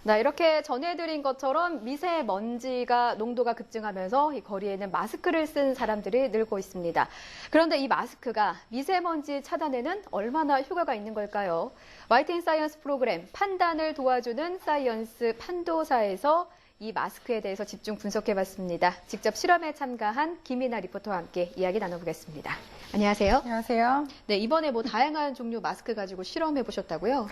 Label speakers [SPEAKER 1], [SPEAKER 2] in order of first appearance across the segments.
[SPEAKER 1] 네, 이렇게 전해드린 것처럼 미세먼지가 농도가 급증하면서 이 거리에는 마스크를 쓴 사람들이 늘고 있습니다. 그런데 이 마스크가 미세먼지 차단에는 얼마나 효과가 있는 걸까요? YTN 사이언스 프로그램 판단을 도와주는 사이언스 판도사에서 이 마스크에 대해서 집중 분석해봤습니다. 직접 실험에 참가한 김이나 리포터와 함께 이야기 나눠보겠습니다. 안녕하세요.
[SPEAKER 2] 안녕하세요.
[SPEAKER 1] 네, 이번에 다양한 종류 마스크 가지고 실험해보셨다고요?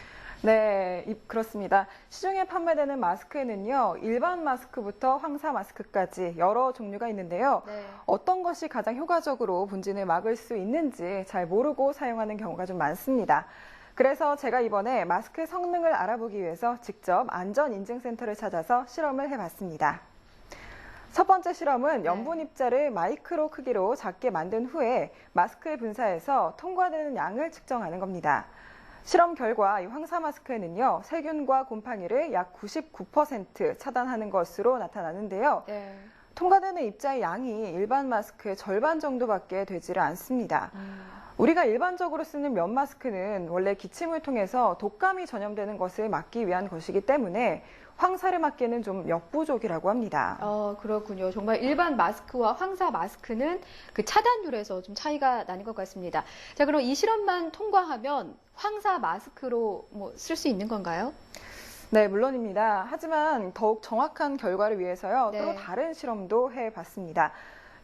[SPEAKER 2] 네, 그렇습니다. 시중에 판매되는 마스크에는요, 일반 마스크부터 황사 마스크까지 여러 종류가 있는데요.
[SPEAKER 1] 네.
[SPEAKER 2] 어떤 것이 가장 효과적으로 분진을 막을 수 있는지 잘 모르고 사용하는 경우가 좀 많습니다. 그래서 제가 이번에 마스크 성능을 알아보기 위해서 직접 안전인증센터를 찾아서 실험을 해봤습니다. 첫 번째 실험은 염분 입자를 마이크로 크기로 작게 만든 후에 마스크에 분사해서 통과되는 양을 측정하는 겁니다. 실험 결과 이 황사 마스크에는요, 세균과 곰팡이를 약 99% 차단하는 것으로 나타나는데요.
[SPEAKER 1] 네.
[SPEAKER 2] 통과되는 입자의 양이 일반 마스크의 절반 정도밖에 되지를 않습니다. 우리가 일반적으로 쓰는 면 마스크는 원래 기침을 통해서 독감이 전염되는 것을 막기 위한 것이기 때문에 황사를 막기에는 좀 역부족이라고 합니다.
[SPEAKER 1] 그렇군요. 정말 일반 마스크와 황사 마스크는 그 차단율에서 좀 차이가 나는 것 같습니다. 자, 그럼 이 실험만 통과하면 황사 마스크로 쓸 수 있는 건가요?
[SPEAKER 2] 네, 물론입니다. 하지만 더욱 정확한 결과를 위해서요,
[SPEAKER 1] 네.
[SPEAKER 2] 또 다른 실험도 해봤습니다.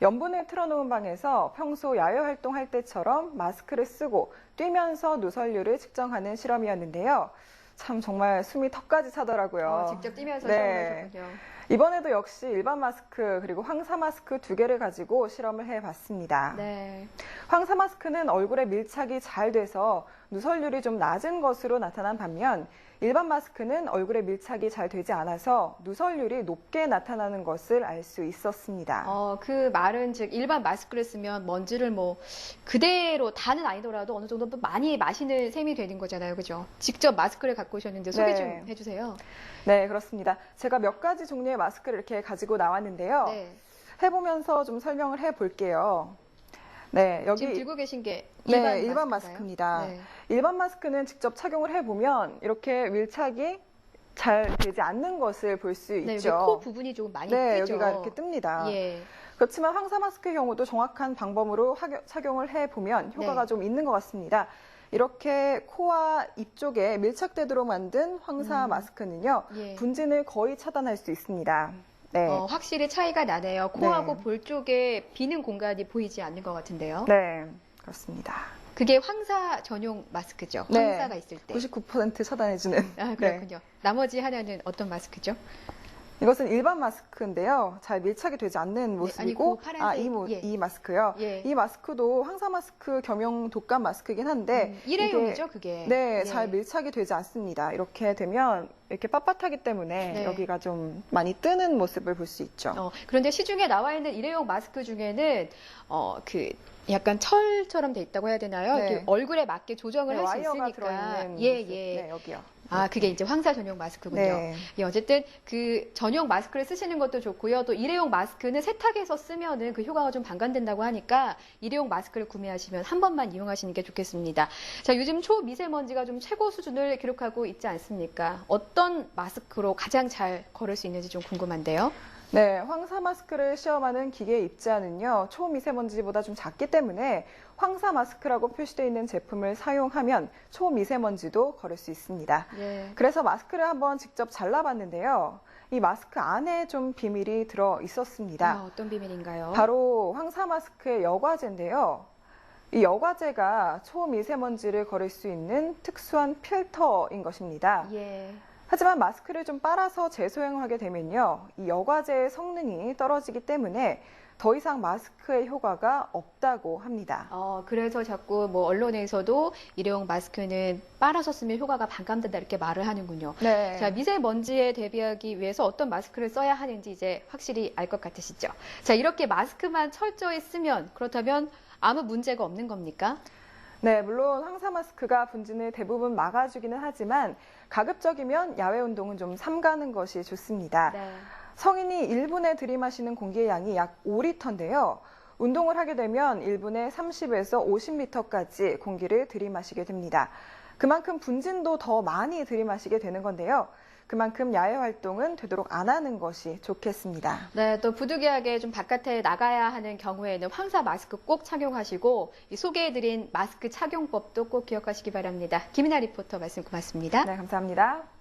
[SPEAKER 2] 염분을 틀어놓은 방에서 평소 야외 활동할 때처럼 마스크를 쓰고 뛰면서 누설률을 측정하는 실험이었는데요. 참 정말 숨이 턱까지 차더라고요.
[SPEAKER 1] 직접 뛰면서
[SPEAKER 2] 네.
[SPEAKER 1] 실험을 하셨군요.
[SPEAKER 2] 이번에도 역시 일반 마스크 그리고 황사 마스크 두 개를 가지고 실험을 해봤습니다.
[SPEAKER 1] 네.
[SPEAKER 2] 황사 마스크는 얼굴에 밀착이 잘 돼서 누설률이 좀 낮은 것으로 나타난 반면 일반 마스크는 얼굴에 밀착이 잘 되지 않아서 누설률이 높게 나타나는 것을 알 수 있었습니다.
[SPEAKER 1] 그 말은 즉 일반 마스크를 쓰면 먼지를 그대로 다는 아니더라도 어느 정도 많이 마시는 셈이 되는 거잖아요. 그죠? 직접 마스크를 갖고 오셨는데 소개 좀 해주세요.
[SPEAKER 2] 네, 그렇습니다. 제가 몇 가지 종류의 마스크를 이렇게 가지고 나왔는데요.
[SPEAKER 1] 네.
[SPEAKER 2] 해보면서 좀 설명을 해볼게요. 네, 여기
[SPEAKER 1] 지금 들고 계신 게
[SPEAKER 2] 일반 마스크입니다.
[SPEAKER 1] 네.
[SPEAKER 2] 일반 마스크는 직접 착용을 해보면 이렇게 밀착이 잘 되지 않는 것을 볼 수
[SPEAKER 1] 네,
[SPEAKER 2] 있죠.
[SPEAKER 1] 여기 코 부분이 조금 많이
[SPEAKER 2] 네,
[SPEAKER 1] 뜨죠.
[SPEAKER 2] 여기가 이렇게 뜹니다.
[SPEAKER 1] 예.
[SPEAKER 2] 그렇지만 황사 마스크의 경우도 정확한 방법으로 착용을 해보면 효과가 좀 있는 것 같습니다. 이렇게 코와 입 쪽에 밀착되도록 만든 황사 마스크는요, 분진을 거의 차단할 수 있습니다. 네.
[SPEAKER 1] 확실히 차이가 나네요. 코하고 볼 쪽에 비는 공간이 보이지 않는 것 같은데요.
[SPEAKER 2] 네, 그렇습니다.
[SPEAKER 1] 그게 황사 전용 마스크죠. 황사가 있을 때.
[SPEAKER 2] 99% 차단해주는.
[SPEAKER 1] 그렇군요. 나머지 하나는 어떤 마스크죠?
[SPEAKER 2] 이것은 일반 마스크인데요. 잘 밀착이 되지 않는 모습이고, 이 마스크요. 이 마스크도 황사 마스크 겸용 독감 마스크이긴 한데,
[SPEAKER 1] 일회용이죠, 그게.
[SPEAKER 2] 네, 잘 밀착이 되지 않습니다. 이렇게 되면 이렇게 빳빳하기 때문에 여기가 좀 많이 뜨는 모습을 볼 수 있죠.
[SPEAKER 1] 그런데 시중에 나와 있는 일회용 마스크 중에는 약간 철처럼 돼 있다고 해야 되나요? 이렇게 얼굴에 맞게 조정을 할 수 있으니까.
[SPEAKER 2] 들어있는 네, 여기요.
[SPEAKER 1] 그게 이제 황사 전용 마스크군요.
[SPEAKER 2] 네.
[SPEAKER 1] 어쨌든 그 전용 마스크를 쓰시는 것도 좋고요. 또 일회용 마스크는 세탁해서 쓰면은 그 효과가 좀 반감된다고 하니까 일회용 마스크를 구매하시면 한 번만 이용하시는 게 좋겠습니다. 자, 요즘 초미세먼지가 좀 최고 수준을 기록하고 있지 않습니까? 어떤 마스크로 가장 잘 걸을 수 있는지 좀 궁금한데요.
[SPEAKER 2] 네, 황사 마스크를 시험하는 기계 입자는요, 초미세먼지보다 좀 작기 때문에 황사 마스크라고 표시되어 있는 제품을 사용하면 초미세먼지도 걸을 수 있습니다. 그래서 마스크를 한번 직접 잘라봤는데요. 이 마스크 안에 좀 비밀이 들어 있었습니다.
[SPEAKER 1] 어떤 비밀인가요?
[SPEAKER 2] 바로 황사 마스크의 여과제인데요. 이 여과제가 초미세먼지를 걸을 수 있는 특수한 필터인 것입니다. 하지만 마스크를 좀 빨아서 재소형하게 되면요, 이 여과제의 성능이 떨어지기 때문에 더 이상 마스크의 효과가 없다고 합니다.
[SPEAKER 1] 그래서 자꾸 언론에서도 일회용 마스크는 빨아서 쓰면 효과가 반감된다 이렇게 말을 하는군요.
[SPEAKER 2] 네.
[SPEAKER 1] 자, 미세먼지에 대비하기 위해서 어떤 마스크를 써야 하는지 이제 확실히 알 것 같으시죠? 자, 이렇게 마스크만 철저히 쓰면 그렇다면 아무 문제가 없는 겁니까?
[SPEAKER 2] 네, 물론 황사 마스크가 분진을 대부분 막아주기는 하지만 가급적이면 야외 운동은 좀 삼가는 것이 좋습니다. 성인이 1분에 들이마시는 공기의 양이 약 5리터인데요. 운동을 하게 되면 1분에 30에서 50리터까지 공기를 들이마시게 됩니다. 그만큼 분진도 더 많이 들이마시게 되는 건데요. 그만큼 야외 활동은 되도록 안 하는 것이 좋겠습니다.
[SPEAKER 1] 네, 또 부득이하게 좀 바깥에 나가야 하는 경우에는 황사 마스크 꼭 착용하시고 이 소개해드린 마스크 착용법도 꼭 기억하시기 바랍니다. 김이나 리포터 말씀 고맙습니다.
[SPEAKER 2] 네, 감사합니다.